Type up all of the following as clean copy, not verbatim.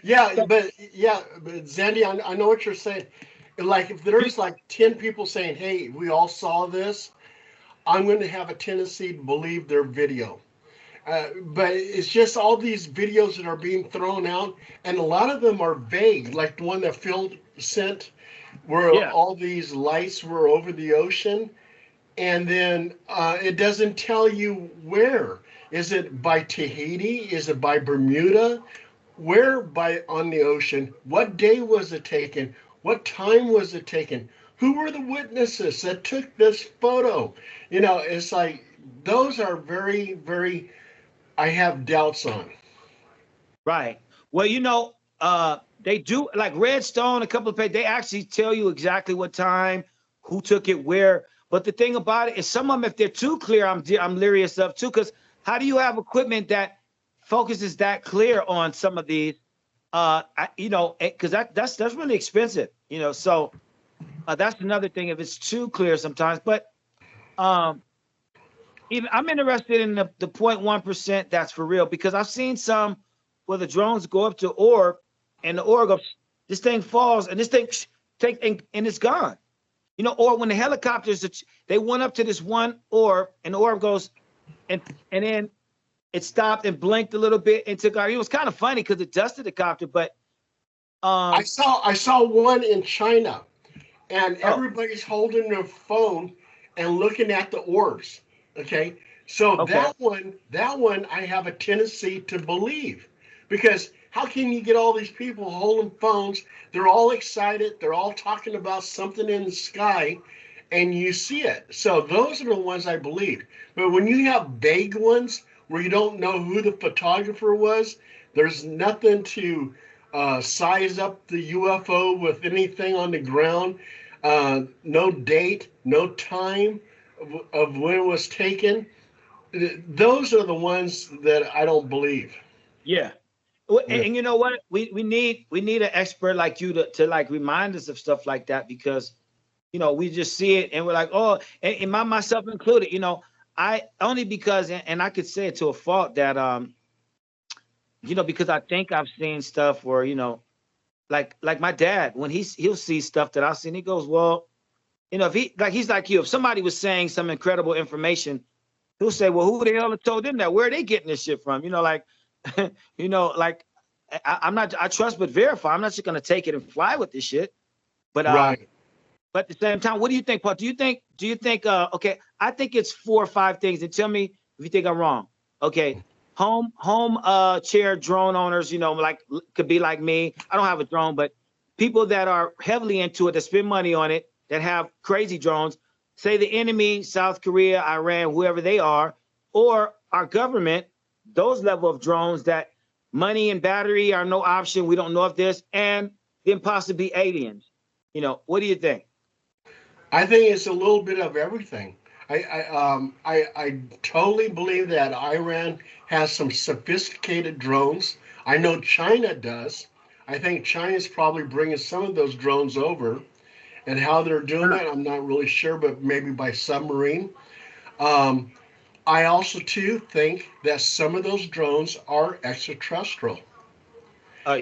Yeah, but Zandy, I know what you're saying. Like, if there's like 10 people saying, "Hey, we all saw this," I'm going to have a tendency to believe their video. But it's just all these videos that are being thrown out, and a lot of them are vague, like the one that Phil sent, where Yeah, all these lights were over the ocean, and then it doesn't tell you where. Is it by Tahiti? Is it by Bermuda? Where by on the ocean? What day was it taken? What time was it taken? Who were the witnesses that took this photo? It's like those are very, very, I have doubts on. right. Well, they do like Redstone, a couple of pages, they actually tell you exactly what time, who took it, where. But the thing about it is some of them, if they're too clear, I'm leery of stuff too. Because how do you have equipment that focuses that clear on some of these? Because that's really expensive. So that's another thing if it's too clear sometimes. But um, even I'm interested in the 0.1% that's for real because I've seen some where the drones go up to orb and the orb goes, this thing falls and this thing take and it's gone. Or when the helicopters they went up to this one orb and the orb goes and then it stopped and blinked a little bit and took off. It was kind of funny because it dusted the copter, but I um saw one in China, and oh, everybody's holding their phone and looking at the orbs. Okay, so okay. that one I have a tendency to believe, because how can you get all these people holding phones? They're all excited. They're all talking about something in the sky, and you see it. So those are the ones I believe. But when you have vague ones where you don't know who the photographer was, there's nothing to size up the UFO with anything on the ground. No date, no time of when it was taken. Those are the ones that I don't believe. Yeah. Well, Yeah. and you know what? We need an expert like you to like remind us of stuff like that because we just see it and we're like, oh, and myself included, I only because and I could say it to a fault that because I think I've seen stuff where, like my dad, when he'll see stuff that I've seen, he goes, well, if he's like you, if somebody was saying some incredible information, he'll say, well, who the hell told them that? Where are they getting this shit from? Like, like I'm not, I trust but verify. I'm not just gonna take it and fly with this shit. But Right. but at the same time, what do you think, Paul? Do you think okay, I think it's 4 or 5 things. And tell me if you think I'm wrong. Okay. Home chair drone owners, like could be like me. I don't have a drone, but people that are heavily into it, that spend money on it, that have crazy drones, say the enemy, South Korea, Iran, whoever they are, or our government, those level of drones that money and battery are no option. We don't know if this, and then possibly aliens. What do you think? I think it's a little bit of everything. I totally believe that Iran has some sophisticated drones. I know China does. I think China's probably bringing some of those drones over, and how they're doing Huh. that, I'm not really sure, but maybe by submarine. Um, I also too think that some of those drones are extraterrestrial, and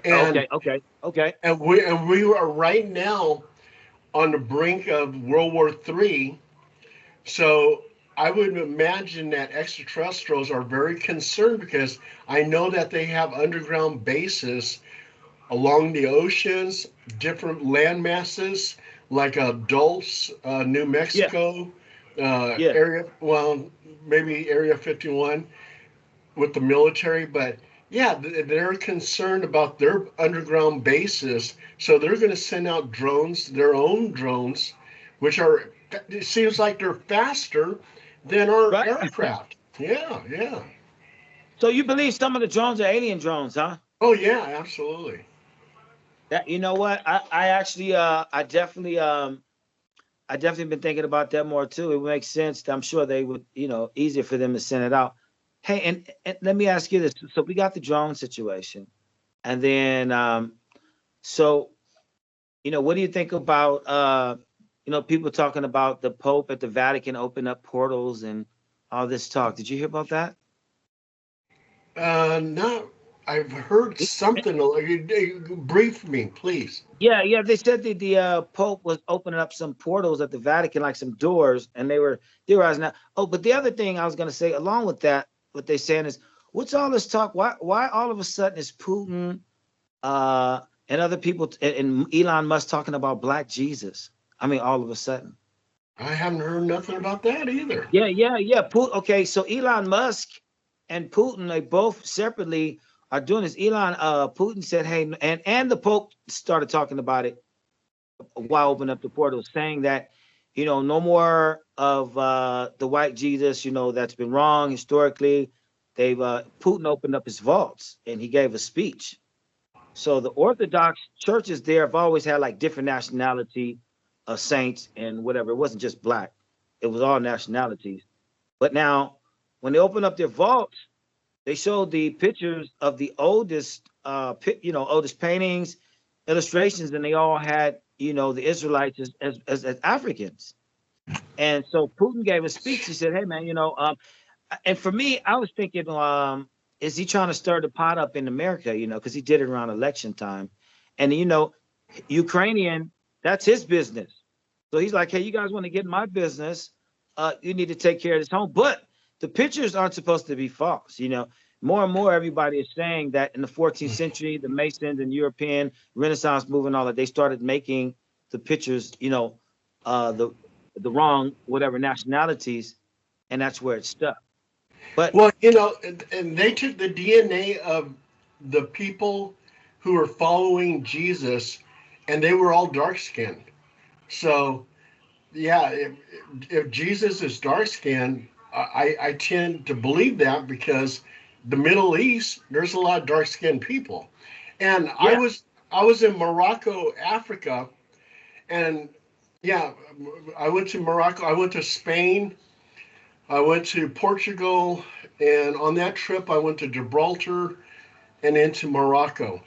we are right now on the brink of World War III. So I would imagine that extraterrestrials are very concerned, because I know that they have underground bases along the oceans, different land masses, like Dulce, New Yeah, Mexico, yeah, well, maybe Area 51 with the military. But yeah, they're concerned about their underground bases. So they're going to send out drones, their own drones, which are, it seems like they're faster than our right. aircraft. Yeah, yeah. So you believe some of the drones are alien drones, huh? Oh, yeah, absolutely. That you know what? I actually I definitely been thinking about that more too. It makes sense. I'm sure they would, easier for them to send it out. Hey, and let me ask you this. So we got the drone situation, and then so what do you think about people talking about the Pope at the Vatican open up portals and all this talk? Did you hear about that? Not. I've heard something. Brief me, please. Yeah. They said that the Pope was opening up some portals at the Vatican, like some doors, and they were theorizing that. Oh, but the other thing I was going to say, along with that, what they're saying is, what's all this talk? Why all of a sudden is Putin and other people and Elon Musk talking about Black Jesus? I mean, all of a sudden. I haven't heard nothing about that either. Yeah. Okay, so Elon Musk and Putin, they both separately are doing this. Putin said, hey, and the Pope started talking about it while opening up the portal, saying that, no more of the white Jesus, that's been wrong historically. Putin opened up his vaults and he gave a speech. So the Orthodox churches there have always had like different nationality of saints and whatever. It wasn't just Black. It was all nationalities. But now when they opened up their vaults, they showed the pictures of the oldest, oldest paintings, illustrations, and they all had, the Israelites as Africans. And so Putin gave a speech. He said, hey, man, and for me, I was thinking, is he trying to stir the pot up in America, because he did it around election time. And, Ukrainian, that's his business. So he's like, hey, you guys want to get in my business, you need to take care of this home. But the pictures aren't supposed to be false. More and more everybody is saying that in the 14th century, the Masons and European Renaissance movement, all that, they started making the pictures, the wrong whatever nationalities, and that's where it stuck. But well, and they took the DNA of the people who were following Jesus, and they were all dark skinned. So, yeah, if Jesus is dark skinned, I tend to believe that because the Middle East, there's a lot of dark skinned people. And yeah. I was in Morocco, Africa, and yeah, I went to Morocco, I went to Spain, I went to Portugal, and on that trip I went to Gibraltar and into Morocco.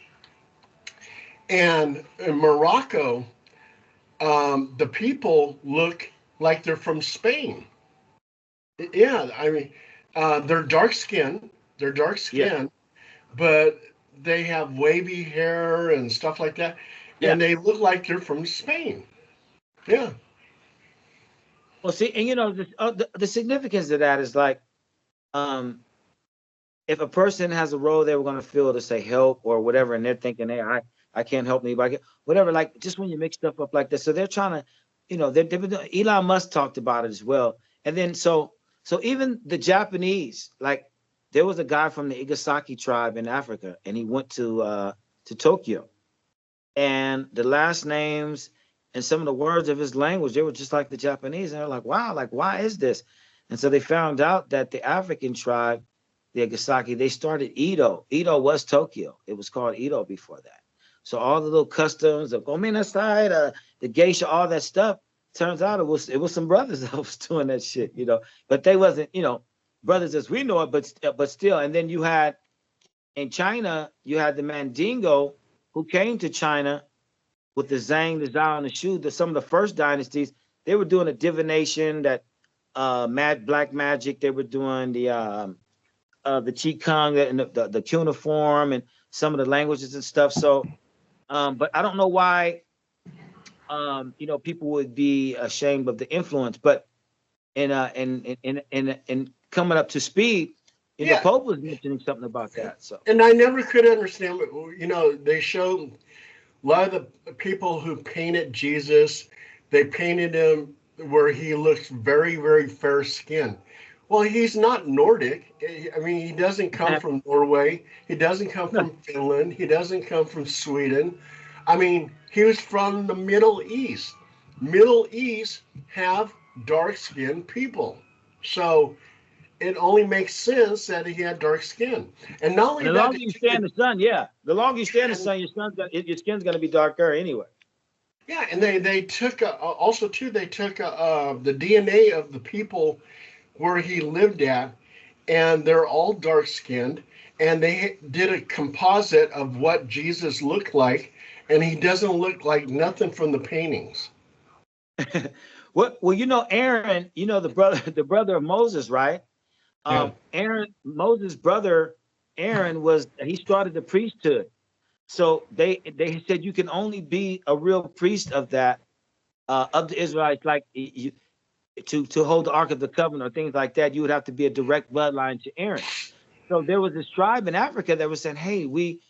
And in Morocco, the people look like they're from Spain. Yeah, I mean, they're dark skinned. They're dark skinned, but they have wavy hair and stuff like that, and they look like they're from Spain. Yeah. Well, see, and the significance of that is like, if a person has a role they were going to fill to say help or whatever, and they're thinking, hey, I can't help anybody, whatever, like just when you mix stuff up like this. So they're trying to, they've been doing, Elon Musk talked about it as well. And then so even the Japanese, like there was a guy from the Igasaki tribe in Africa, and he went to Tokyo, and the last names and some of the words of his language, they were just like the Japanese. And they're like, wow, like why is this? And so they found out that the African tribe, the Igasaki, they started Edo. Edo was Tokyo. It was called Edo before that. So all the little customs of gomenasai, the geisha, all that stuff, turns out it was some brothers that was doing that shit, but they wasn't, brothers as we know it, but still. And then you had in China, you had the Mandingo who came to China with the Zhang, the Zhao, and the Shu. Some of the first dynasties, they were doing a divination, that black magic. They were doing the Qigong and the cuneiform and some of the languages and stuff. So, but I don't know why, people would be ashamed of the influence. But in coming up to speed, the Pope was mentioning something about that. So, and I never could understand. They showed a lot of the people who painted Jesus. They painted him where he looks very, very fair skinned. Well, he's not Nordic. I mean, he doesn't come from Norway. He doesn't come from Finland. He doesn't come from Sweden. I mean, he was from the Middle East. Middle East have dark-skinned people. So it only makes sense that he had dark skin. And not only the longer you stay in the sun, the longer you stay in the sun, your skin's going to be darker anyway. Yeah, and they took also too. They took the DNA of the people where he lived at, and they're all dark skinned, and they did a composite of what Jesus looked like, and he doesn't look like nothing from the paintings. Well, Aaron, the brother of Moses, right? Aaron, Moses' brother, Aaron was he started the priesthood. So they said you can only be a real priest of the Israelites, like you, to hold the Ark of the Covenant or things like that. You would have to be a direct bloodline to Aaron. So there was this tribe in Africa that was saying, "Hey, we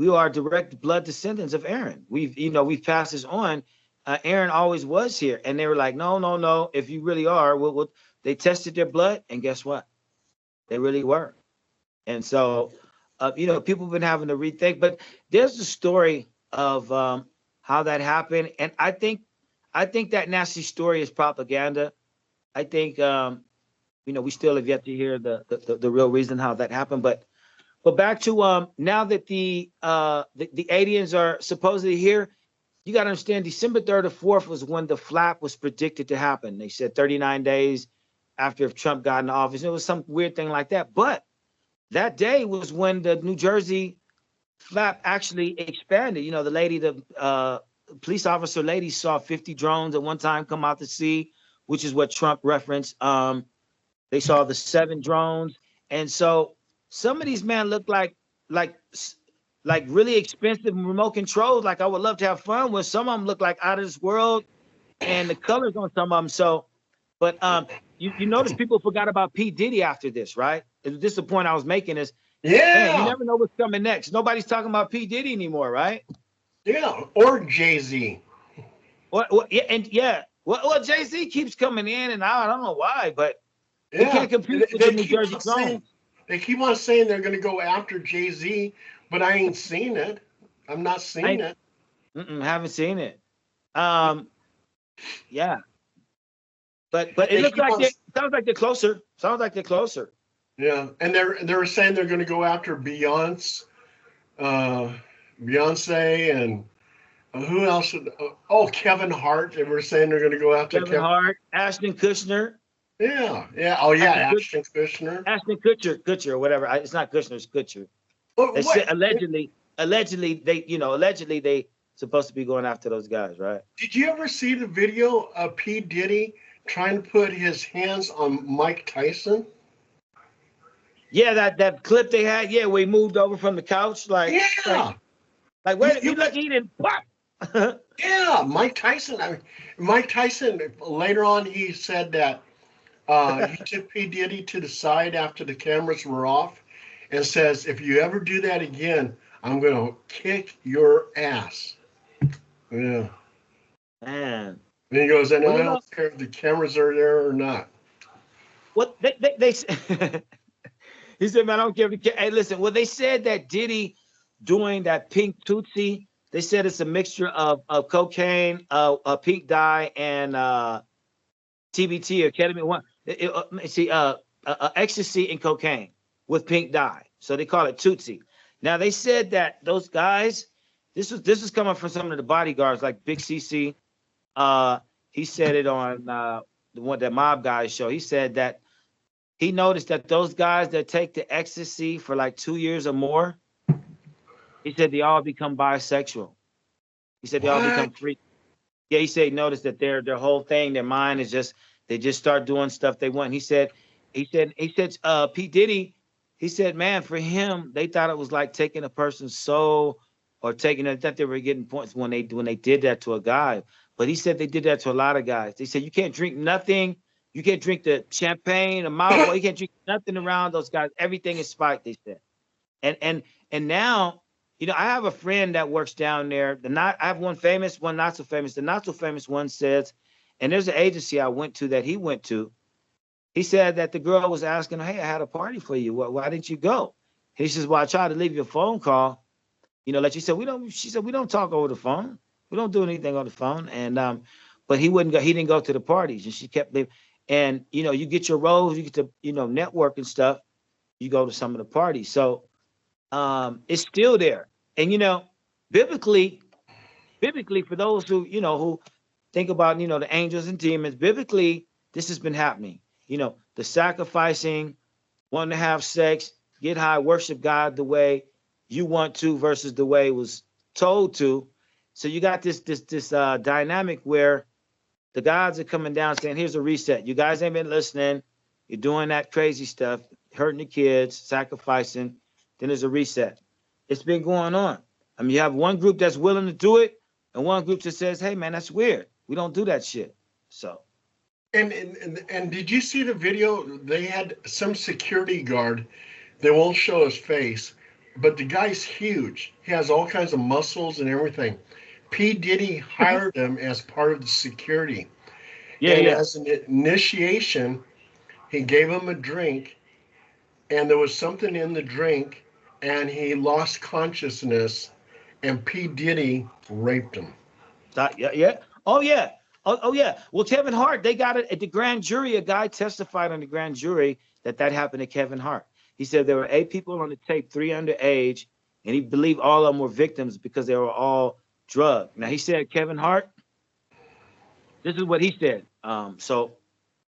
are direct blood descendants of Aaron. We've passed this on. Aaron always was here." And they were like, "No, no, no. If you really are, they tested their blood, and guess what? They really were." And so, people have been having to rethink. But there's the story of how that happened, and I think that nasty story is propaganda. I think we still have yet to hear the real reason how that happened. But back to now that the aliens are supposedly here, you got to understand December 3rd or 4th was when the flap was predicted to happen. They said 39 days after Trump got in office. It was some weird thing like that. But that day was when the New Jersey flap actually expanded. The police officer lady saw 50 drones at one time come out to sea, which is what Trump referenced. They saw the 7 drones. And so some of these men look like really expensive remote controls. Like I would love to have fun with. Some of them look like out of this world, and the colors on some of them. So, but you notice people forgot about P. Diddy after this, right? This is the point I was making is, man, you Yeah. never know what's coming next. Nobody's talking about P. Diddy anymore, right? Yeah. Or Jay-Z. Yeah, and yeah. Well, Jay-Z keeps coming in, and I don't know why, but he Yeah. can't compete with They the New keep Jersey on saying drones. they keep on saying they're gonna go after Jay-Z, but I ain't seen it. I'm not seeing I it. haven't seen it. Um, yeah, but it They looks keep like on they sounds like they're closer. Sounds like they're closer. Yeah. And they're saying they're gonna go after uh Beyonce and who else? Oh, Kevin Hart. They were saying they're going to go after Kevin Kevin. Hart, Ashton Kutcher, Yeah, yeah. Oh, yeah. Ashton Kutcher, Ashton Kushner. Kutcher or whatever. It's not Kutcher, it's Kutcher. They said What? allegedly they supposed to be going after those guys, right? Did you ever see the video of P. Diddy trying to put his hands on Mike Tyson? Yeah, that clip they had, yeah, where he moved over from the couch, Yeah. wait, You he look, got, he didn't pop. yeah, Mike Tyson. Mike Tyson, later on, he said that he took P. Diddy to the side after the cameras were off and says, if you ever do that again, I'm going to kick your ass. Yeah. Man, And he goes, and well, I don't care if the cameras are there or not. what they he said, man, I don't care if you care. Hey, listen, well, they said that Diddy doing that pink Tootsie, they said it's a mixture of cocaine, pink dye, and TBT or ketamine. Ecstasy and cocaine with pink dye. So they call it Tootsie. Now they said that those guys, this was coming from some of the bodyguards like Big CC. He said it on that Mob Guys show. He said that he noticed that those guys that take the ecstasy for like 2 years or more, he said they all become bisexual. He said they all become What? free. Yeah, he said he noticed that their whole thing, their mind is just they just start doing stuff they want. He said, P. Diddy, he said, man, for him, they thought it was like taking a person's soul or taking it, that they were getting points when they did that to a guy. But he said they did that to a lot of guys. They said you can't drink nothing. You can't drink the champagne, the mouth. You can't drink nothing around those guys. Everything is spiked, they said. And now, I have a friend that works down there. I have one famous, one not so famous. The not so famous one says, and there's an agency I went to that he went to. He said that the girl was asking, hey, I had a party for you. Why didn't you go? He says, well, I tried to leave you a phone call. Like she said, she said, we don't talk over the phone. We don't do anything on the phone. And but he wouldn't go, he didn't go to the parties, and she kept leaving. And you get your roles, you get to, network and stuff. You go to some of the parties. So it's still there. And biblically, for those who think about the angels and demons, biblically, this has been happening. The sacrificing, wanting to have sex, get high, worship God the way you want to versus the way it was told to. So you got this dynamic where the gods are coming down saying, here's a reset. You guys ain't been listening. You're doing that crazy stuff, hurting the kids, sacrificing. then there's a reset. It's been going on. I mean, you have one group that's willing to do it, and one group that says, "Hey, man, that's weird. We don't do that shit." So. And did you see the video? They had some security guard. They won't show his face, but the guy's huge. He has all kinds of muscles and everything. P. Diddy hired him as part of the security. Yeah, and yeah. as an initiation, he gave him a drink, and there was something in the drink, and he lost consciousness, and P. Diddy raped him. Yeah, yeah. Oh, yeah. Oh, yeah. Well, Kevin Hart, they got it at the grand jury. A guy testified on the grand jury that happened to Kevin Hart. He said there were 8 people on the tape, 3 underage, and he believed all of them were victims because they were all drugged. Now, he said Kevin Hart, this is what he said. So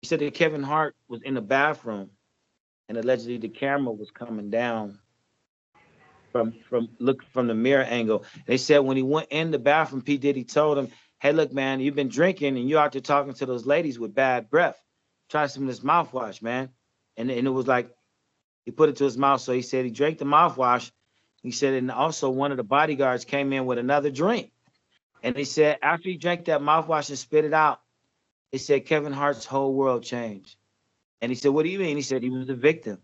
he said that Kevin Hart was in the bathroom, and allegedly the camera was coming down from the mirror angle. They said when he went in the bathroom, P. Diddy told him, "Hey, look, man, you've been drinking and you're out there talking to those ladies with bad breath. Try some of this mouthwash, man." And it was like he put it to his mouth. So he said he drank the mouthwash. He said, and also one of the bodyguards came in with another drink. And he said after he drank that mouthwash and spit it out, he said Kevin Hart's whole world changed. And he said, "What do you mean?" He said he was a victim.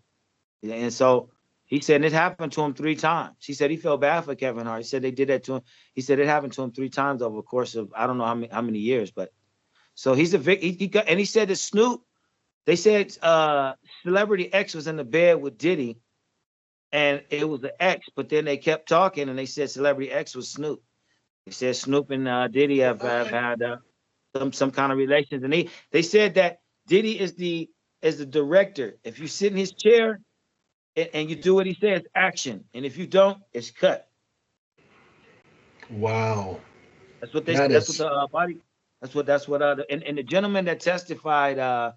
And so he said it happened to him 3 times. He said he felt bad for Kevin Hart. He said they did that to him. He said it happened to him 3 times over the course of I don't know how many years, but so he's a victim. And he said that Snoop, they said Celebrity X was in the bed with Diddy, and it was the X, but then they kept talking and they said Celebrity X was Snoop. They said Snoop and Diddy have had some kind of relations, and they said that Diddy is the director. If you sit in his chair and you do what he says, action, and if you don't, it's cut. Wow. That's what and the gentleman that testified, I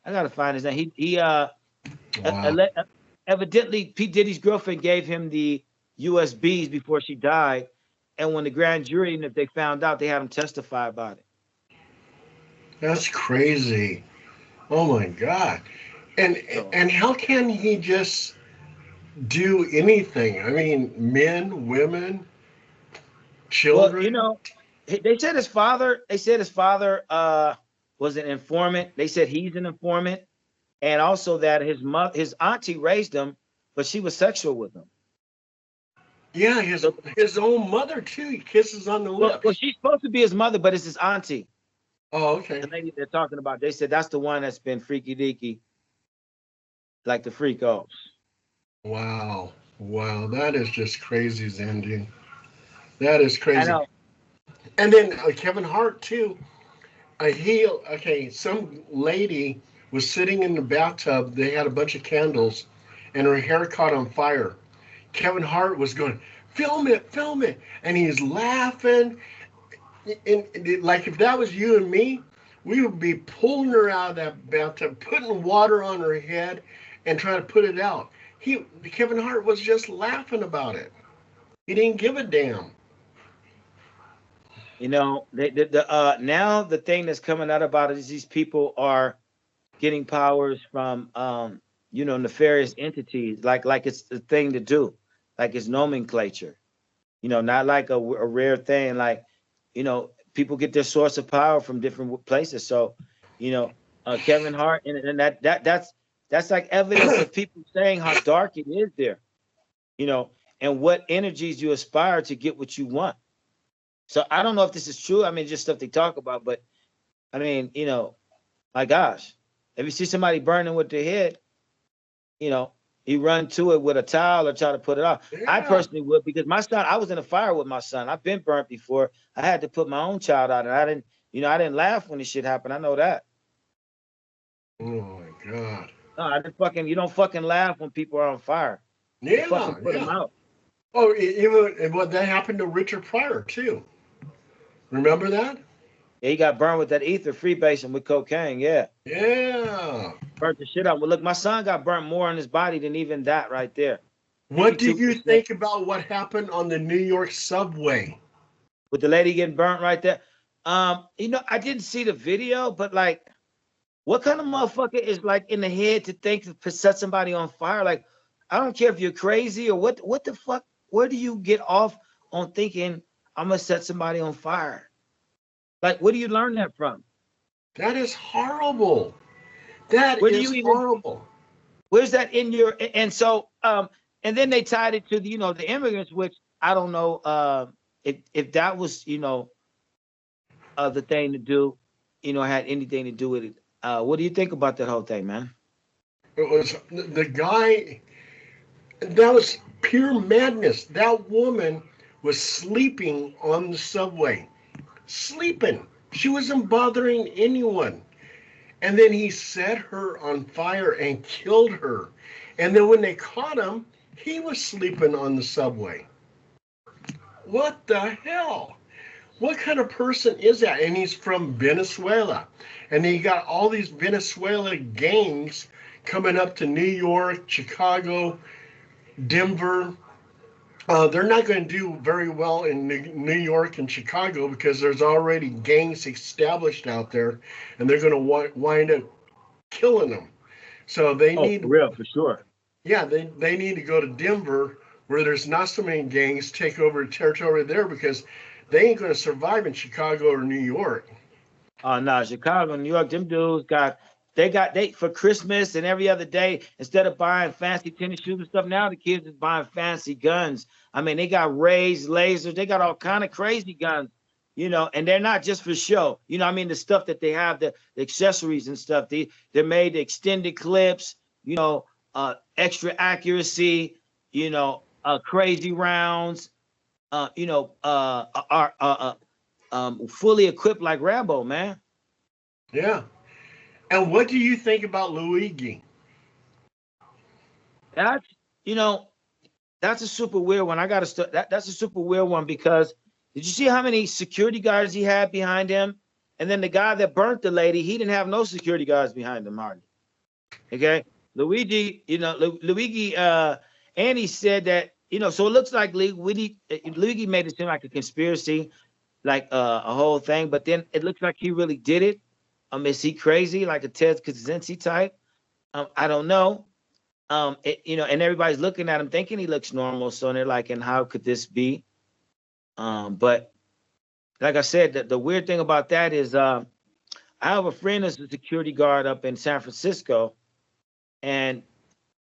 gotta find his name. Wow. Evidently P. Diddy's girlfriend gave him the USBs before she died, and when the grand jury, and if they found out, they had him testify about it. That's crazy. Oh my God. And how can he just do anything? I mean, men, women, children. Well, you know, they said his father was an informant. They said he's an informant, and also that his auntie raised him, but she was sexual with him. Yeah, his own mother too. He kisses on the lips. Well, she's supposed to be his mother, but it's his auntie. Oh, okay. The lady they're talking about, they said that's the one that's been freaky deaky, like the freakos. Wow, that is just crazy, Xandine. That is crazy. I know. And then Kevin Hart too. Some lady was sitting in the bathtub. They had a bunch of candles, and her hair caught on fire. Kevin Hart was going, film it, and he's laughing. And like if that was you and me, we would be pulling her out of that bathtub, putting water on her head, and trying to put it out. Kevin Hart was just laughing about it. He didn't give a damn. You know, now the thing that's coming out about it is these people are getting powers from nefarious entities, like it's the thing to do, like it's nomenclature. You know, not like a rare thing, like. You know, people get their source of power from different places. So, you know, Kevin Hart, and that's like evidence of people saying how dark it is there, you know, and what energies you aspire to get what you want. So I don't know if this is true. I mean, just stuff they talk about, but I mean, you know, my gosh, if you see somebody burning with their head, you know, you run to it with a towel or try to put it off. Yeah. I personally would, because my son, I was in a fire with my son. I've been burnt before. I had to put my own child out, and I didn't laugh when this shit happened. I know that. Oh my God. No, you don't fucking laugh when people are on fire. Yeah, you fucking put them out. Oh, even what that happened to Richard Pryor too. Remember that? Yeah, he got burned with that ether freebasing with cocaine. Yeah. Yeah. Burnt the shit out. Well, look, my son got burnt more on his body than even that right there. What did you think about what happened on the New York subway? With the lady getting burnt right there? You know, I didn't see the video, but like, what kind of motherfucker is like in the head to think to set somebody on fire? Like, I don't care if you're crazy or what the fuck. Where do you get off on thinking I'm gonna set somebody on fire? Like, where do you learn that from? That is horrible. That Where do is you even? horrible. Where's that in your? And so, and then they tied it to the, the immigrants, which I don't know, if that was, the thing to do, had anything to do with it. What do you think about that whole thing, man? It was the guy. That was pure madness. That woman was sleeping on the subway. Sleeping. She wasn't bothering anyone. And then he set her on fire and killed her. And then when they caught him, he was sleeping on the subway. What the hell? What kind of person is that? And he's from Venezuela. And he got all these Venezuela gangs coming up to New York, Chicago, Denver. They're not going to do very well in New York and Chicago because there's already gangs established out there, and they're going to wind up killing them. So they need, for real, for sure. Yeah, they need to go to Denver where there's not so many gangs, take over territory there because they ain't going to survive in Chicago or New York. Oh no, Chicago, New York, them dudes they for Christmas and every other day, instead of buying fancy tennis shoes and stuff, now the kids is buying fancy guns. I mean, they got raised lasers, they got all kind of crazy guns, and they're not just for show. I mean, the stuff that they have, the accessories and stuff, they're made to extended clips, extra accuracy, crazy rounds, are fully equipped like Rambo, man. Yeah. And what do you think about Luigi? That's that's a super weird one. I got to that's a super weird one because did you see how many security guards he had behind him? And then the guy that burnt the lady, he didn't have no security guards behind him, hardly. Okay, Luigi, Luigi, and he said that so it looks like Luigi made it seem like a conspiracy, like a whole thing, but then it looks like he really did it. Is he crazy, like a Ted Kaczynski type? I don't know. And everybody's looking at him thinking he looks normal. So they're like, and how could this be? But like I said, the weird thing about that is I have a friend who's a security guard up in San Francisco, and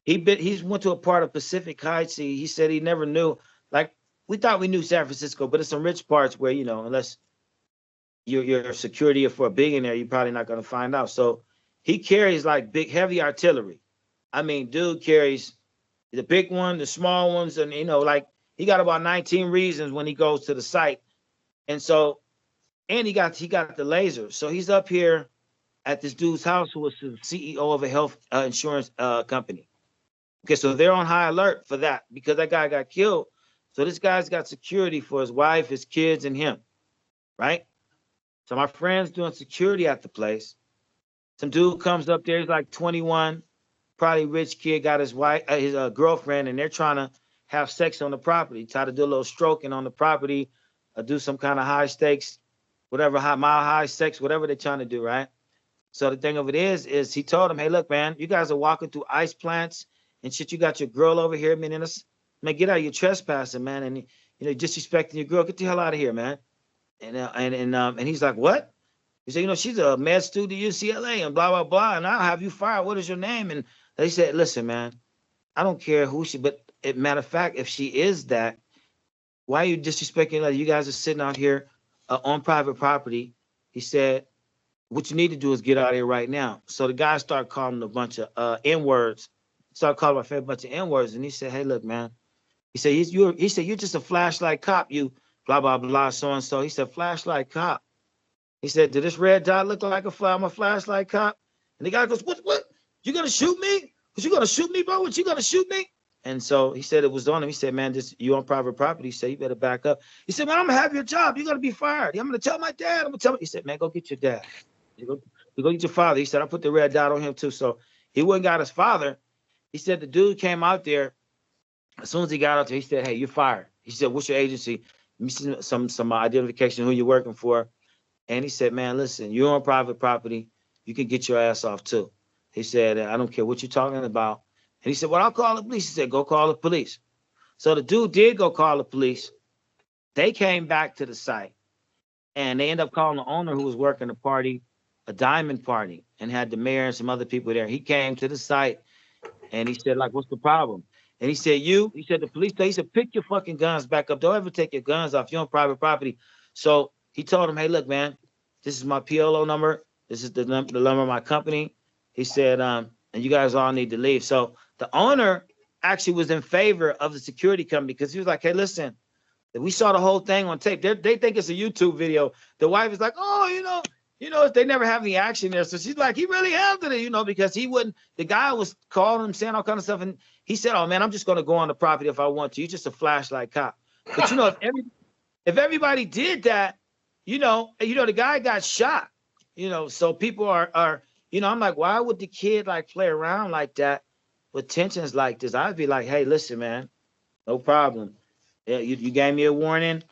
he's went to a part of Pacific Heights. He said he never knew. Like, we thought we knew San Francisco, but it's some rich parts where, unless you're security for a billionaire, you're probably not going to find out. So he carries like big, heavy artillery. I mean, dude carries the big one, the small ones, and like he got about 19 reasons when he goes to the site. And so, and he got the laser. So he's up here at this dude's house who was the CEO of a health insurance company. Okay, so they're on high alert for that because that guy got killed. So this guy's got security for his wife, his kids, and him, right? So my friend's doing security at the place. Some dude comes up there, he's like 21, probably rich kid, got his wife, his girlfriend, and they're trying to have sex on the property, try to do a little stroking on the property, do some kind of high stakes, whatever, mile high sex, whatever they're trying to do, right? So the thing of it is he told him, hey, look, man, you guys are walking through ice plants and shit. You got your girl over here, man, get out of your trespassing, man, and disrespecting your girl. Get the hell out of here, man. And he's like, what? He said, she's a med student at UCLA and blah, blah, blah, and I'll have you fired. What is your name? And they said, listen, man, I don't care who but matter of fact, if she is that, why are you disrespecting her? You guys are sitting out here on private property. He said, what you need to do is get out of here right now. So the guy started calling him a bunch of N-words. Started calling my friend a bunch of N-words. And he said, hey, look, man. He said, you're just a flashlight cop, you blah, blah, blah, so-and-so. He said, flashlight cop. He said, did this red dot look like I'm a flashlight cop? And the guy goes, what? You gonna shoot me? Was you gonna shoot me, bro? You gonna shoot me? And so he said it was on him. He said, man, you on private property. He said, you better back up. He said, man, I'm gonna have your job. You're gonna be fired. I'm gonna tell my dad. I'm gonna tell him. He said, man, go get your dad. You go get your father. He said, I put the red dot on him too. So he went and got his father. He said the dude came out there. As soon as he got out there, he said, hey, you're fired. He said, what's your agency? Let me see some identification, who you're working for. And he said, man, listen, you're on private property. You can get your ass off too. He said, I don't care what you're talking about. And he said, well, I'll call the police. He said, go call the police. So the dude did go call the police. They came back to the site, and they ended up calling the owner who was working the party, a diamond party, and had the mayor and some other people there. He came to the site, and he said, like, what's the problem? And he said, he said, the police, he said, pick your fucking guns back up. Don't ever take your guns off. You're on private property. So he told him, hey, look, man, this is my PLO number. This is the number of my company. He said, and you guys all need to leave. So the owner actually was in favor of the security company because he was like, hey, listen, we saw the whole thing on tape. They think it's a YouTube video. The wife is like, oh, they never have any action there. So she's like, he really handled it, because he wouldn't. The guy was calling him, saying all kind of stuff. And he said, oh, man, I'm just going to go on the property if I want to. You're just a flashlight cop. But, if everybody did that, the guy got shot, so people are, I'm like, why would the kid like play around like that with tensions like this? I'd be like, hey, listen, man, no problem. Yeah, you gave me a warning.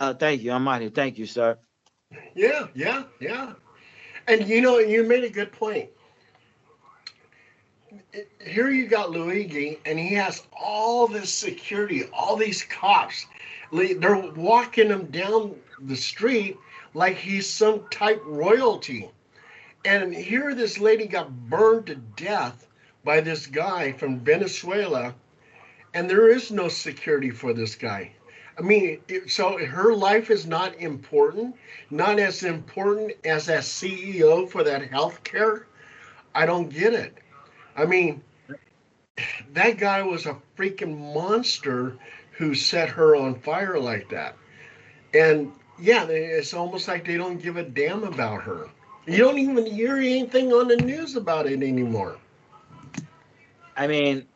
Thank you. I'm out here. Thank you, sir. Yeah. And you made a good point. Here you got Luigi, and he has all this security, all these cops. They're walking him down the street like he's some type royalty. And here this lady got burned to death by this guy from Venezuela, and there is no security for this guy. I mean, so her life is not important, not as important as that CEO for that healthcare. I don't get it. I mean, that guy was a freaking monster who set her on fire like that. And yeah, it's almost like they don't give a damn about her. You don't even hear anything on the news about it anymore. I mean,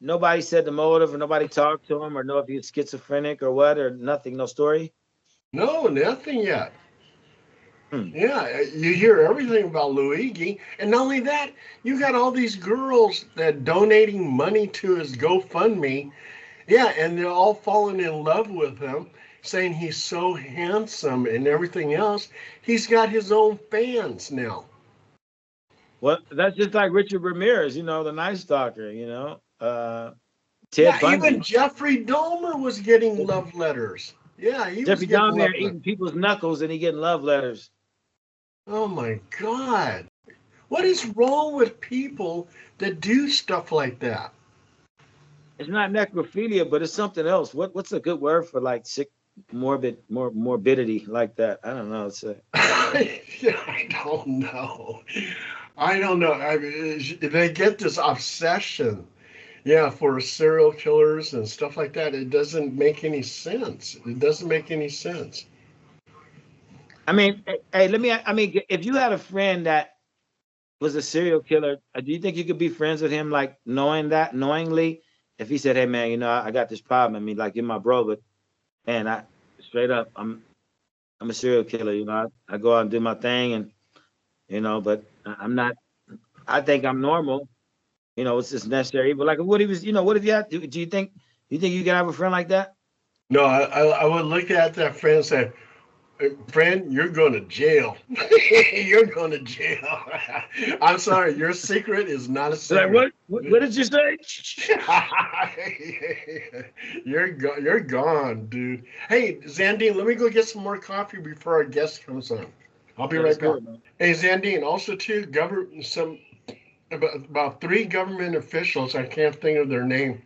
nobody said the motive, or nobody talked to him, or know if he was schizophrenic or what, or nothing, no story? No, nothing yet. Yeah, you hear everything about Luigi. And not only that, you got all these girls that donating money to his GoFundMe. Yeah, and they're all falling in love with him, saying he's so handsome and everything else. He's got his own fans now. Well, that's just like Richard Ramirez, the Night Stalker, Ted Bundy. Even Jeffrey Dahmer was getting love letters. Yeah, Jeffrey Dahmer eating people's knuckles and he getting love letters. Oh my God. What is wrong with people that do stuff like that? It's not necrophilia, but it's something else. What's a good word for like sick, morbidity like that? I don't know. I don't know. I mean, they get this obsession, for serial killers and stuff like that. It doesn't make any sense. I mean, hey, if you had a friend that was a serial killer, do you think you could be friends with him, like knowingly? If he said, hey, man, I got this problem. I mean, like, you're my bro, but, man, I straight up, I'm a serial killer. I go out and do my thing, and, but I'm not, I think I'm normal. It's just necessary. But, like, what if you had, do you think you could have a friend like that? No, I would look at that friend and say, friend, you're going to jail. You're going to jail. I'm sorry, your secret is not a secret. Like, what did you say? You're gone, dude. Hey, Xandine, let me go get some more coffee before our guest comes on. I'll be right back. Hey, Xandine, also too, about 3 government officials, I can't think of their name,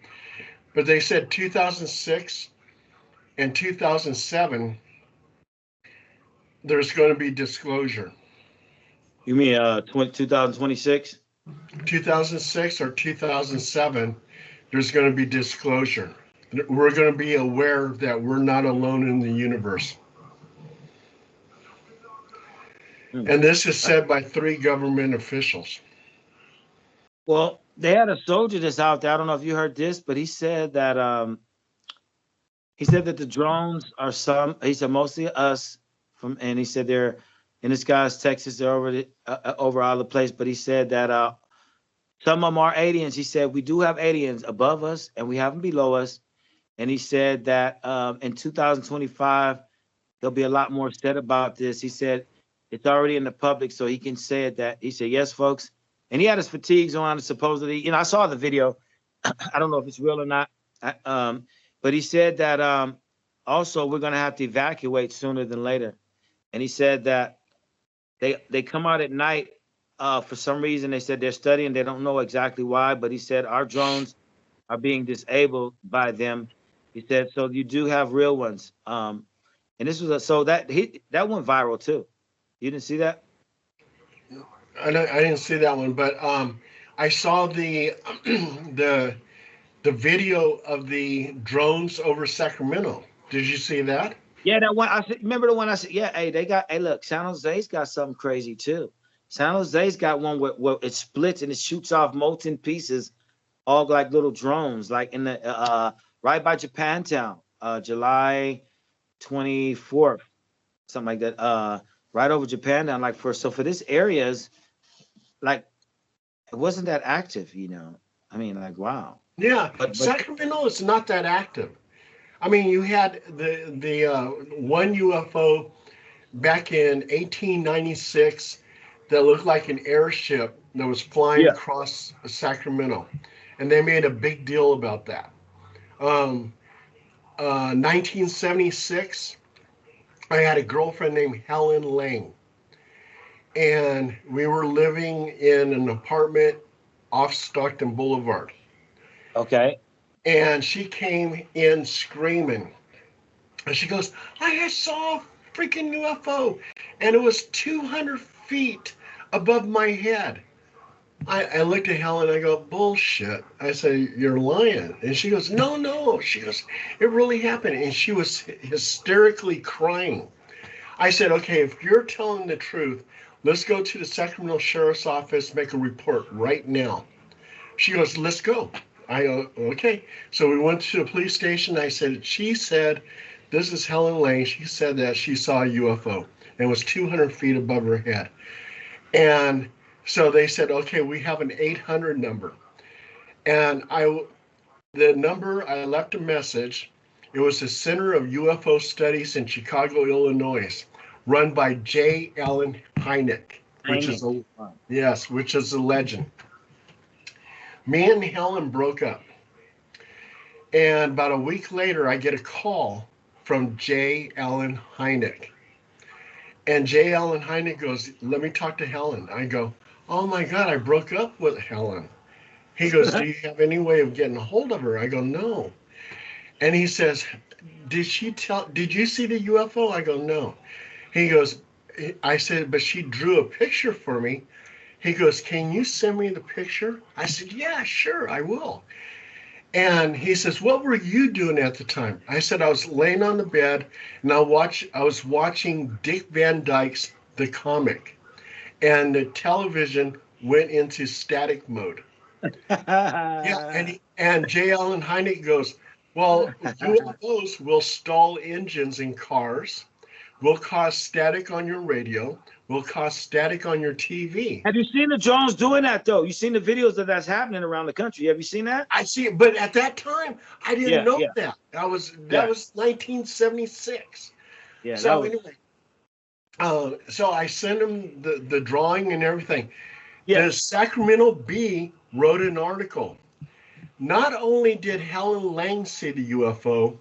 but they said 2006 and 2007. There's going to be disclosure. You mean 2026? 2006 or 2007, there's going to be disclosure. We're going to be aware that we're not alone in the universe. And this is said by 3 government officials. Well, they had a soldier that's out there. I don't know if you heard this, but he said that the drones are he said mostly us. And he said they're in the skies, Texas, they're over all the place. But he said that some of them are aliens. He said we do have aliens above us and we have them below us. And he said that in 2025 there'll be a lot more said about this. He said it's already in the public, so he can say it. That he said, yes, folks, and he had his fatigues on, supposedly. You know, I saw the video. I don't know if it's real or not. But he said that also we're going to have to evacuate sooner than later. And he said that they come out at night for some reason. They said they're studying. They don't know exactly why, but he said our drones are being disabled by them. He said, so you do have real ones. And this was that went viral too. You didn't see that? I didn't see that one, but I saw the the the video of the drones over Sacramento. Did you see that? Yeah, that one. Remember the one I said, yeah, hey, hey, look, San Jose's got something crazy too. San Jose's got one where it splits and it shoots off molten pieces, all like little drones, like in the right by Japantown, July 24th, something like that. Right over Japantown, like for this area's like it wasn't that active, you know. I mean, like wow. Yeah, But Sacramento is not that active. I mean, you had the one UFO back in 1896 that looked like an airship that was flying yeah, across Sacramento, and they made a big deal about that. 1976, I had a girlfriend named Helen Lang, and we were living in an apartment off Stockton Boulevard. okay. And she came in screaming. And she goes, I saw a freaking UFO. And it was 200 feet above my head. I looked at Helen and I go, bullshit. I said, you're lying. And she goes, no, no. She goes, it really happened. And she was hysterically crying. I said, okay, if you're telling the truth, let's go to the Sacramento Sheriff's Office, make a report right now. She goes, let's go. I go, okay. So we went to the police station. She said, this is Helen Lane. She said that she saw a UFO and it was 200 feet above her head. And so they said, okay, we have an 800 number. And the number, I left a message. It was the Center of UFO Studies in Chicago, Illinois, run by J. Allen Hynek, which is a legend. Me and Helen broke up. And about a week later, I get a call from J. Allen Hynek. And J. Allen Hynek goes, let me talk to Helen. I go, oh my God, I broke up with Helen. He goes, do you have any way of getting a hold of her? I go, no. And he says, did you see the UFO? I go, no. He goes, I said, but she drew a picture for me. He goes, can you send me the picture? I said, yeah, sure, I will. And he says, what were you doing at the time? I said, I was laying on the bed and I was watching Dick Van Dyke's The Comic. And the television went into static mode. Yeah, and J. Allen Hynek goes, well, UFOs will stall engines in cars, will cause static on your radio, will cause static on your TV. Have you seen the drones doing that though? You seen the videos that's happening around the country? Have you seen that? I see it, but at that time I didn't know that. That was 1976. Yeah. So anyway, so I sent him the drawing and everything. Yeah. The Sacramento Bee wrote an article. Not only did Helen Lang see the UFO,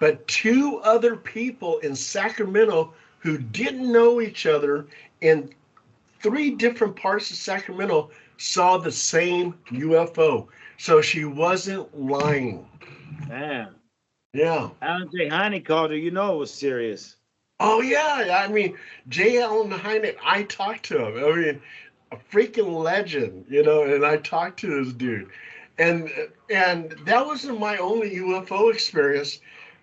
but two other people in Sacramento who didn't know each other in 3 different parts of Sacramento saw the same UFO. So she wasn't lying. Man. Yeah. Alan J. Hynek called her. You know it was serious. Oh, yeah. I mean, J. Allen Hynek, I talked to him. I mean, a freaking legend, you know, and I talked to this dude. And that wasn't my only UFO experience.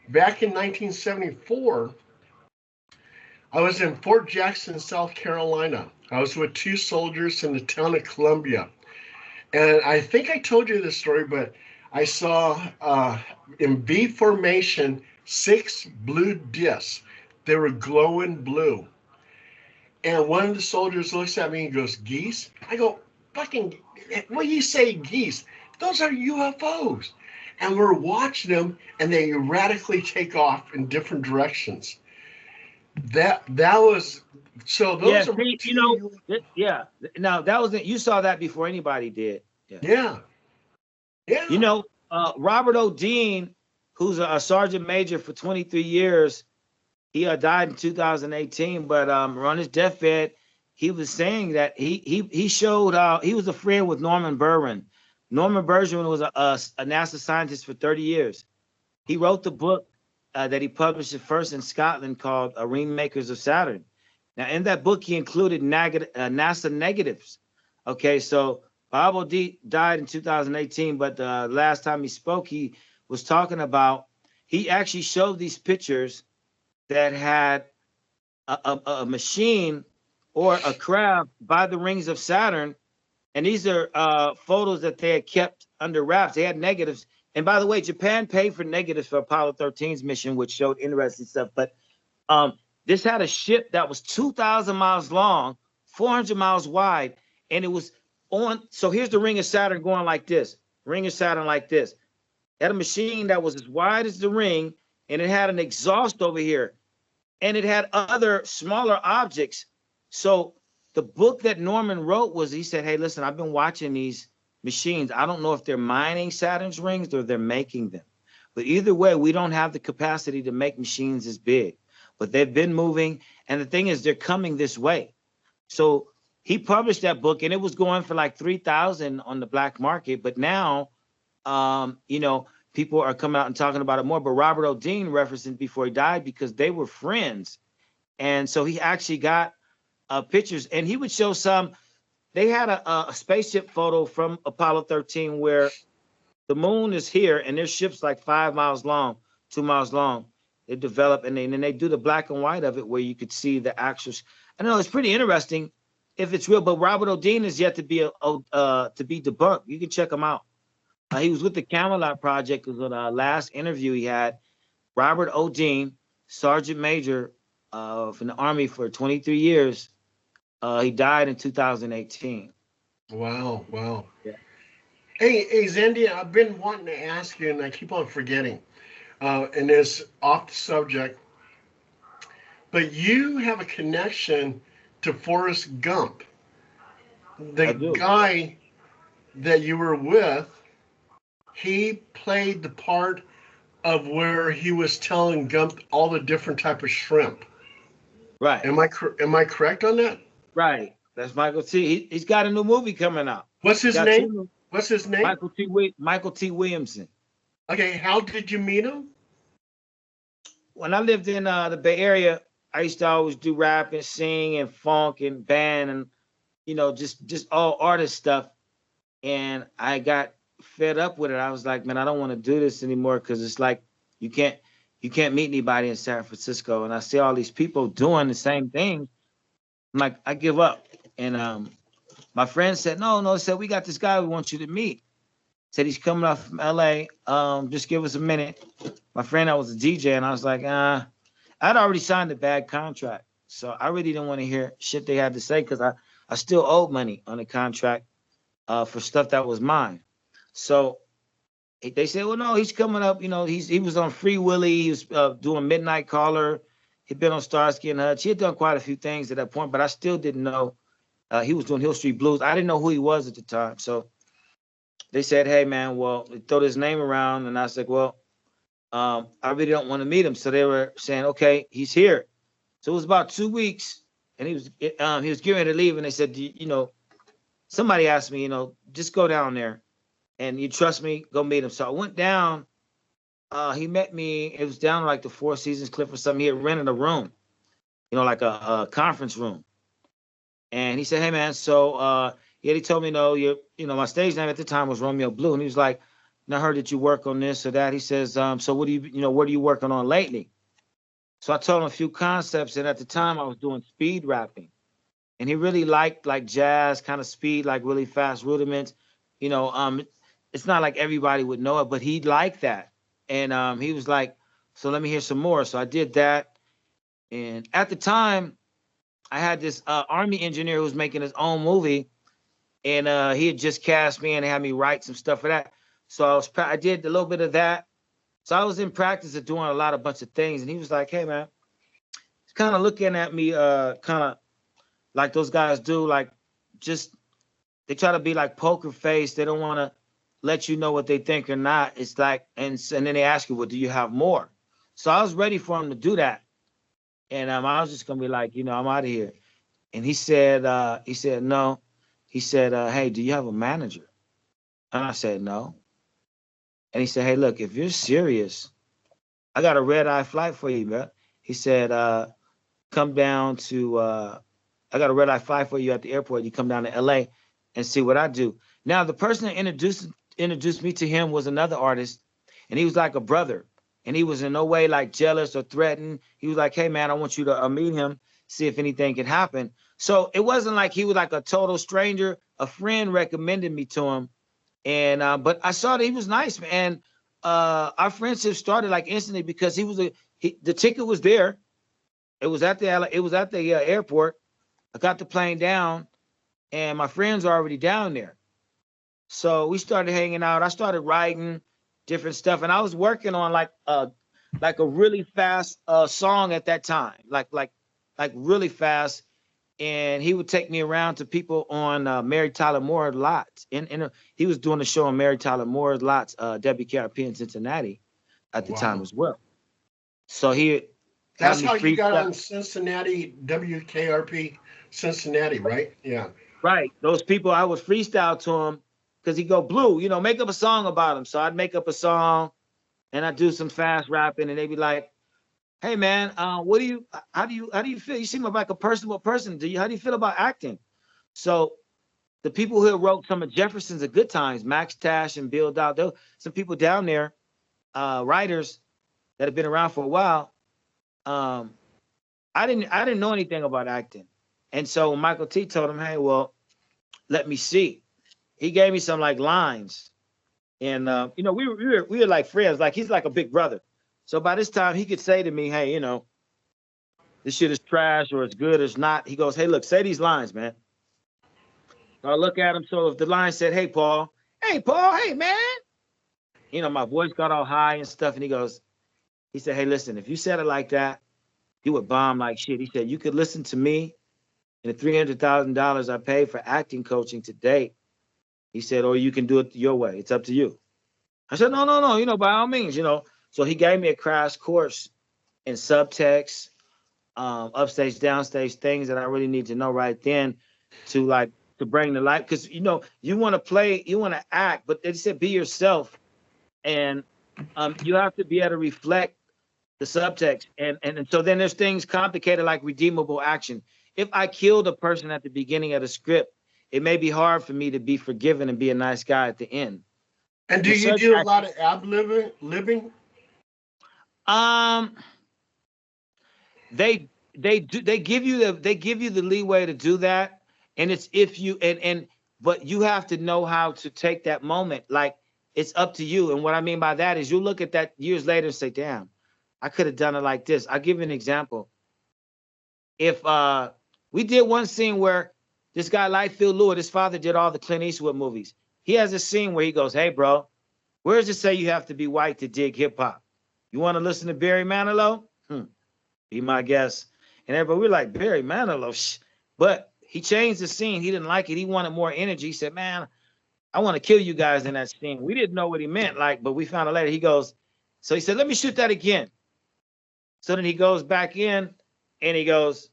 Back in 1974, I was in Fort Jackson, South Carolina. I was with 2 soldiers in the town of Columbia. And I think I told you this story, but I saw in V formation 6 blue discs. They were glowing blue. And one of the soldiers looks at me and goes, geese? I go, fucking, what do you say, geese? Those are UFOs. And we're watching them, and they erratically take off in different directions. That was so. Yeah, Those are see, two. yeah. Now that was it. You saw that before anybody did. Yeah. Yeah, You yeah. know, Robert O'Dean, who's a sergeant major for 23 years, he died in 2018. But on his deathbed, he was saying that he showed he was a friend with Norman Burwin. Norman Burwin was a NASA scientist for 30 years. He wrote the book that he published at first in Scotland called Ringmakers of Saturn. Now, in that book, he included NASA negatives. Okay, so Bob O'D died in 2018, but the last time he spoke, he was talking about, he actually showed these pictures that had a machine or a craft by the rings of Saturn. And these are photos that they had kept under wraps. They had negatives. And by the way, Japan paid for negatives for Apollo 13's mission, which showed interesting stuff. But this had a ship that was 2,000 miles long, 400 miles wide, and it was on. So here's the ring of Saturn going like this, ring of Saturn like this. It had a machine that was as wide as the ring, and it had an exhaust over here, and it had other smaller objects. So the book that Norman wrote was, he said, hey, listen, I've been watching these machines. I don't know if they're mining Saturn's rings or they're making them. But either way, we don't have the capacity to make machines as big. But they've been moving. And the thing is, they're coming this way. So he published that book, and it was going for like 3,000 on the black market. But now, people are coming out and talking about it more. But Robert O'Dean referenced it before he died because they were friends. And so he actually got pictures, and he would show some. They had a spaceship photo from Apollo 13 where the moon is here, and their ship's like 5 miles long, 2 miles long. They develop, and then they do the black and white of it where you could see the actual. I don't know, it's pretty interesting if it's real. But Robert O'Dean is yet to be debunked. You can check him out. He was with the Camelot Project. It was on the last interview he had. Robert O'Dean, Sergeant Major from the Army for 23 years. He died in 2018. Wow, wow. Yeah. Hey, Xandine, I've been wanting to ask you, and I keep on forgetting. And it's off the subject, but you have a connection to Forrest Gump. I The do. guy that you were with, he played the part of where he was telling Gump all the different type of shrimp. Right. Am I correct on that? Right. That's Michael T. He's got a new movie coming out. What's his Got two name? new- What's his name? Michael T. Williamson. Okay, how did you meet him? When I lived in the Bay Area, I used to always do rap and sing and funk and band and just all artist stuff. And I got fed up with it. I was like, man, I don't want to do this anymore because it's like you can't meet anybody in San Francisco. And I see all these people doing the same thing. I'm like, I give up. And my friend said, no, said, we got this guy we want you to meet. Said he's coming up from LA. Just give us a minute. My friend, I was a DJ, and I was like, I'd already signed a bad contract. So I really didn't want to hear shit they had to say because I still owed money on the contract for stuff that was mine. So they said, well, no, he's coming up. He was on Free Willy. He was doing Midnight Caller. He'd been on Starsky and Hutch. He had done quite a few things at that point, but I still didn't know. He was doing Hill Street Blues. I didn't know who he was at the time. So they said, hey, man, well, they throw his name around. And I said, well, I really don't want to meet him. So they were saying, okay, he's here. So it was about 2 weeks, and he was getting ready to leave. And they said, somebody asked me, just go down there, and you trust me, go meet him. So I went down. He met me. It was down like the Four Seasons Cliff or something. He had rented a room, like a conference room. And he said, hey, man, so he told me, no, my stage name at the time was Romeo Blue. And he was like, I heard that you work on this or that. He says, so what are you working on lately? So I told him a few concepts. And at the time I was doing speed rapping. And he really liked like jazz, kind of speed, like really fast rudiments. It's not like everybody would know it, but he liked that. And he was like, so let me hear some more. So I did that. And at the time, I had this Army engineer who was making his own movie. And he had just cast me and had me write some stuff for that. So I did a little bit of that. So I was in practice of doing a bunch of things. And he was like, hey, man, kind of looking at me, kind of like those guys do, like just they try to be like poker face. They don't want to let you know what they think or not. It's like, and then they ask you, well, do you have more? So I was ready for him to do that. And I was just gonna be like, I'm out of here. And he said, no. He said, hey, do you have a manager? And I said, no. And he said, hey, look, if you're serious, I got a red-eye flight for you, man. He said, come down to, I got a red-eye flight for you at the airport. You come down to LA and see what I do. Now, the person that introduced me to him was another artist, and he was like a brother. And he was in no way like jealous or threatened. He was like, hey, man, I want you to meet him, see if anything can happen. So it wasn't like he was like a total stranger. A friend recommended me to him. And but I saw that he was nice, man. And our friendship started like instantly because the ticket was there. It was at the airport. I got the plane down, and my friends are already down there. So we started hanging out. I started writing different stuff, and I was working on like a really fast song at that time, like really fast. And he would take me around to people on Mary Tyler Moore lots. He was doing a show on Mary Tyler Moore's lots, WKRP in Cincinnati at the time as well. So that's how you got on Cincinnati, WKRP Cincinnati, right? Yeah. Right. Those people, I would freestyle to him because he'd go, Blue, make up a song about him. So I'd make up a song and I'd do some fast rapping, and they'd be like, hey man, how do you feel? You seem like a personable person. How do you feel about acting? So the people who wrote some of Jefferson's of Good Times, Max Tash and Bill Dowd, there were some people down there, writers that have been around for a while. I didn't know anything about acting. And so Michael T told him, hey, well, let me see. He gave me some like lines. And we were like friends, like he's like a big brother. So by this time, he could say to me, hey, this shit is trash or it's good or it's not. He goes, hey, look, say these lines, man. So I look at him. So if the line said, hey, Paul, hey, man. My voice got all high and stuff. And he said, hey, listen, if you said it like that, you would bomb like shit. He said, you could listen to me and the $300,000 I paid for acting coaching to date. He said, or you can do it your way. It's up to you. I said, no, by all means, So he gave me a crash course in subtext, upstage, downstage, things that I really need to know right then to bring to life. Because, you want to play, you want to act, but they said be yourself. And you have to be able to reflect the subtext. And so then there's things complicated like redeemable action. If I killed a person at the beginning of the script, it may be hard for me to be forgiven and be a nice guy at the end. And do you do a lot of ad-libbing? They give you the leeway to do that, and it's if you but you have to know how to take that moment. Like it's up to you. And what I mean by that is you look at that years later and say, damn, I could have done it like this. I'll give you an example. If we did one scene where this guy Lightfield Lewis, his father did all the Clint Eastwood movies. He has a scene where he goes, hey bro, where does it say you have to be white to dig hip hop? You want to listen to Barry Manilow? Be my guest. And everybody, we're like, Barry Manilow. But he changed the scene. He didn't like it. He wanted more energy. He said, man, I want to kill you guys in that scene. We didn't know what he meant, but we found out later. So he said, let me shoot that again. So then he goes back in and he goes,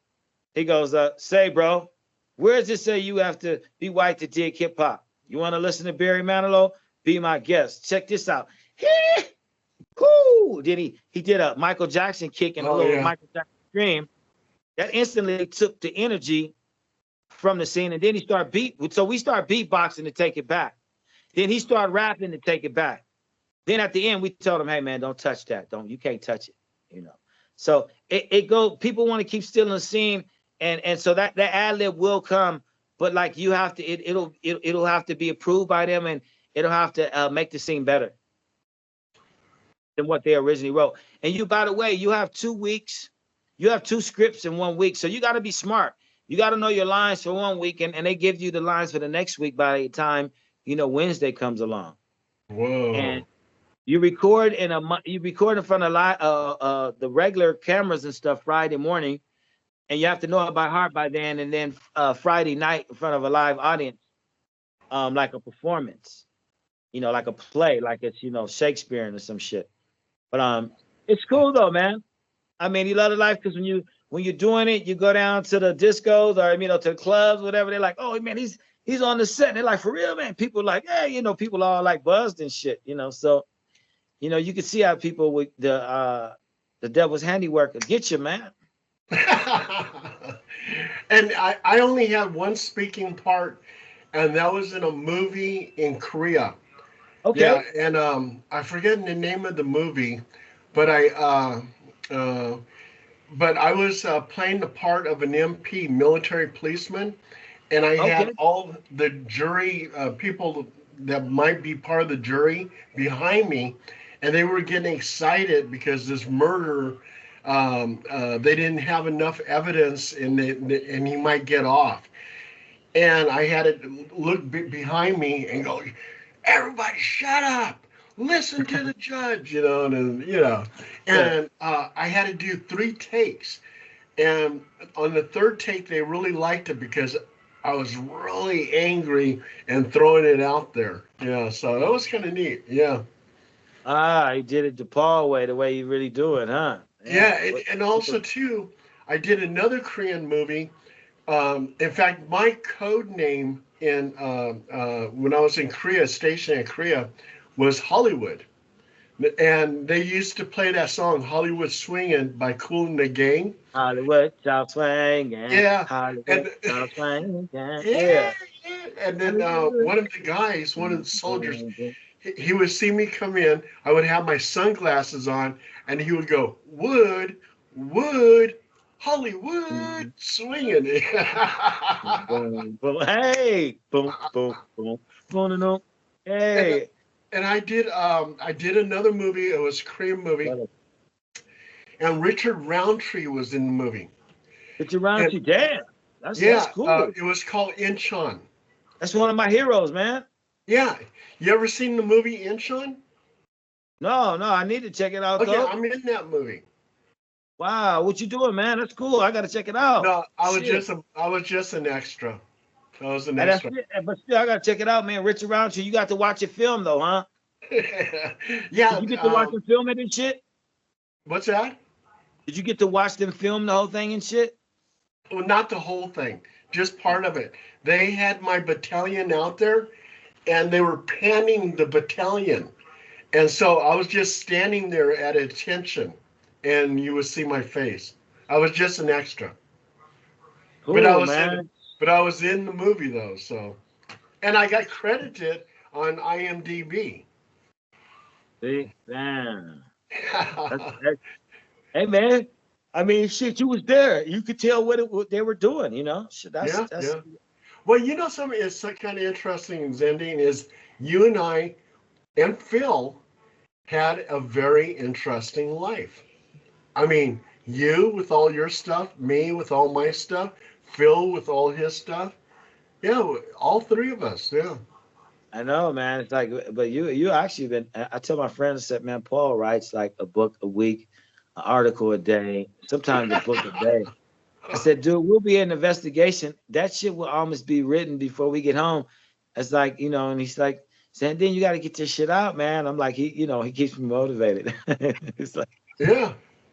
say, bro, where does it say you have to be white to dig hip hop? You want to listen to Barry Manilow? Be my guest. Check this out. Whoo! Then he did a Michael Jackson kick and a little Michael Jackson scream. That instantly took the energy from the scene, and then he started so we start beatboxing to take it back. Then he started rapping to take it back. Then at the end, we told him, hey man, don't touch that. You can't touch it. So people want to keep stealing the scene, and so that ad lib will come, but like you have to, it'll have to be approved by them, and it'll have to make the scene better than what they originally wrote. And by the way, you have 2 weeks. You have 2 scripts in 1 week. So you got to be smart. You got to know your lines for 1 week, and they give you the lines for the next week by the time, Wednesday comes along. Whoa. And you record in front of the regular cameras and stuff Friday morning. and you have to know it by heart by then. And then Friday night in front of a live audience, like a performance, like a play, like it's Shakespeare or some shit. But it's cool though, man. I mean, you love the life because when you're doing it, you go down to the discos or to the clubs, whatever. They're like, oh man, he's on the set. And they're like, for real, man. People like, hey, people are all like buzzed and shit, So, you can see how people with the devil's handiwork will get you, man. And I only had one speaking part, and that was in a movie in Korea. Okay. Yeah, and I forget the name of the movie, but I was playing the part of an MP, military policeman, and I had all the jury people that might be part of the jury behind me, and they were getting excited because this murder, they didn't have enough evidence, and he might get off. And I had to look behind me and go, everybody shut up. Listen to the judge, and I had to do 3 takes. And on the 3rd take, they really liked it because I was really angry and throwing it out there. Yeah, so that was kind of neat. Yeah. He did it the Paul way, the way you really do it, huh? Yeah, and also, too, I did another Korean movie. In fact, my code name when I was in Korea, stationed in Korea, was Hollywood. And they used to play that song, Hollywood Swingin' by Kool and the Gang. Hollywood Child Swingin'. Yeah. Hollywood Child Swingin'. Yeah. And then one of the guys, one of the soldiers, he would see me come in. I would have my sunglasses on, and he would go, wood, Hollywood swinging. Boom, boom, hey, boom, boom, boom, boom, hey. And I did another movie. It was a Korean movie, and Richard Roundtree was in the movie. Richard Roundtree, damn, that's cool. It was called Incheon. That's one of my heroes, man. Yeah, you ever seen the movie Incheon? No, I need to check it out. Okay, though. I'm in that movie. Wow, what you doing, man? That's cool. I gotta check it out. No, I was just an extra. I was an extra. But still, I gotta check it out, man. Richard Roundtree, you got to watch it film though, huh? Yeah. Did you get to watch them film it and shit? What's that? Did you get to watch them film the whole thing and shit? Well, not the whole thing, just part of it. They had my battalion out there, and they were panning the battalion, and so I was just standing there at attention, and you would see my face. I was just an extra. Cool, But I was in the movie though, so, and I got credited on IMDb. See, damn. Hey man, I mean, shit, you was there. You could tell what they were doing, Shit, that's. Well, something is kind of interesting, Xandine, is you and I and Phil had a very interesting life. I mean, you with all your stuff, me with all my stuff, Phil with all his stuff. Yeah, all 3 of us. Yeah. I know, man. It's like, but you actually been. I tell my friends, I said, man, Paul writes like a book a week, an article a day, sometimes a book a day. I said, dude, we'll be in investigation. That shit will almost be written before we get home. It's like, and he's like, Xandine, you got to get this shit out, man. I'm like, he keeps me motivated. It's like, yeah.